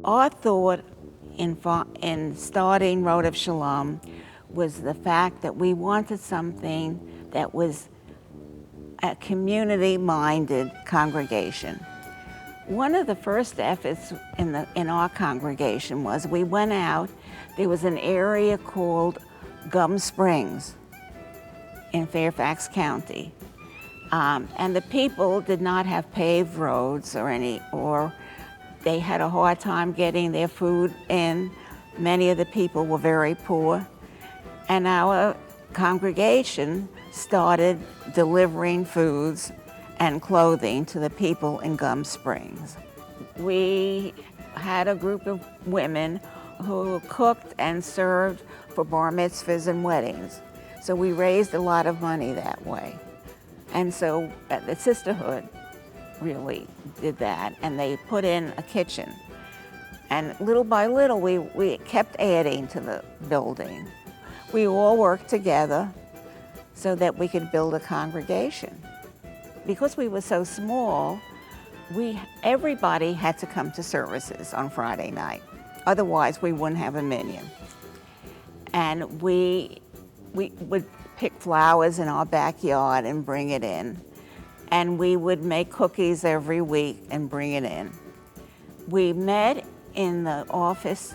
Our thought in starting Rodef Shalom was the fact that we wanted something that was a community-minded congregation. One of the first efforts in our congregation was we went out. There was an area called Gum Springs in Fairfax County, and the people did not have paved roads or they had a hard time getting their food in. Many of the people were very poor, and our congregation started delivering foods and clothing to the people in Gum Springs. We had a group of women who cooked and served for bar mitzvahs and weddings. So we raised a lot of money that way. And so the sisterhood really did that, and they put in a kitchen. And little by little, we kept adding to the building. We all worked together so that we could build a congregation. Because we were so small, everybody had to come to services on Friday night. Otherwise, we wouldn't have a minyan. And we would pick flowers in our backyard and bring it in. And we would make cookies every week and bring it in. We met in the office,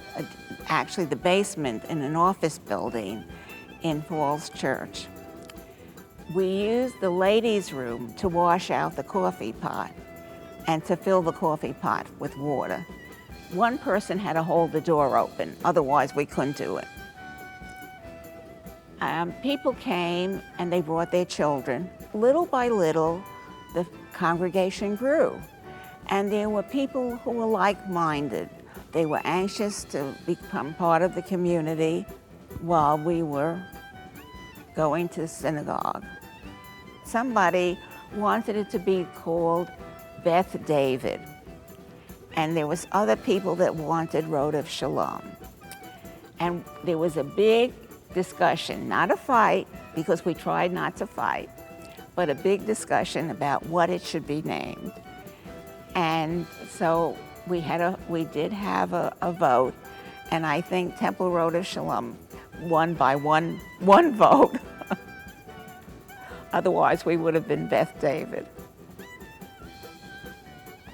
actually the basement in an office building in Falls Church. We used the ladies' room to wash out the coffee pot and to fill the coffee pot with water. One person had to hold the door open, otherwise we couldn't do it. People came and they brought their children. Little by little, the congregation grew. And there were people who were like-minded. They were anxious to become part of the community while we were going to synagogue. Somebody wanted it to be called Beth David. And there was other people that wanted Rodef Shalom. And there was a big discussion, not a fight, because we tried not to fight, but a big discussion about what it should be named. And so we did have a vote, and I think Temple Rodef Shalom won by one vote. Otherwise, we would have been Beth David.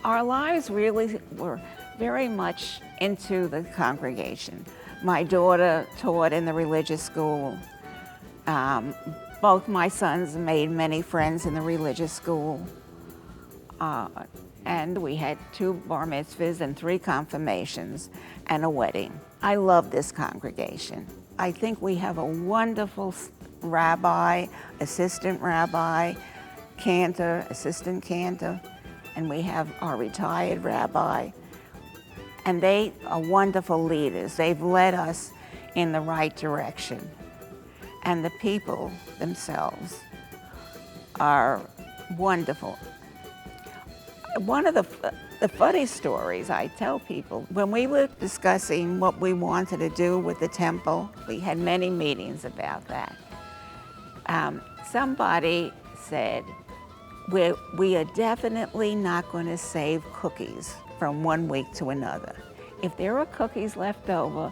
Our lives really were very much into the congregation. My daughter taught in the religious school. Both my sons made many friends in the religious school. And we had 2 bar mitzvahs and 3 confirmations and a wedding. I love this congregation. I think we have a wonderful rabbi, assistant rabbi, cantor, assistant cantor, and we have our retired rabbi. And they are wonderful leaders. They've led us in the right direction. And the people themselves are wonderful. One of the funny stories I tell people, when we were discussing what we wanted to do with the temple, we had many meetings about that. Somebody said, we are definitely not going to save cookies from one week to another. If there are cookies left over,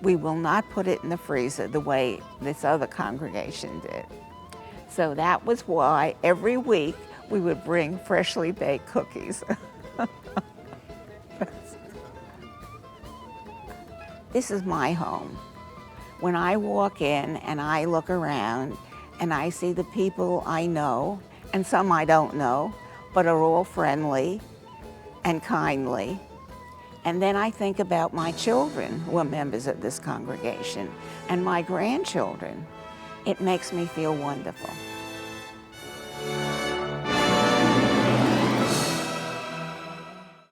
we will not put it in the freezer the way this other congregation did. So that was why every week we would bring freshly baked cookies. This is my home. When I walk in and I look around and I see the people I know, and some I don't know, but are all friendly and kindly. And then I think about my children who are members of this congregation and my grandchildren. It makes me feel wonderful.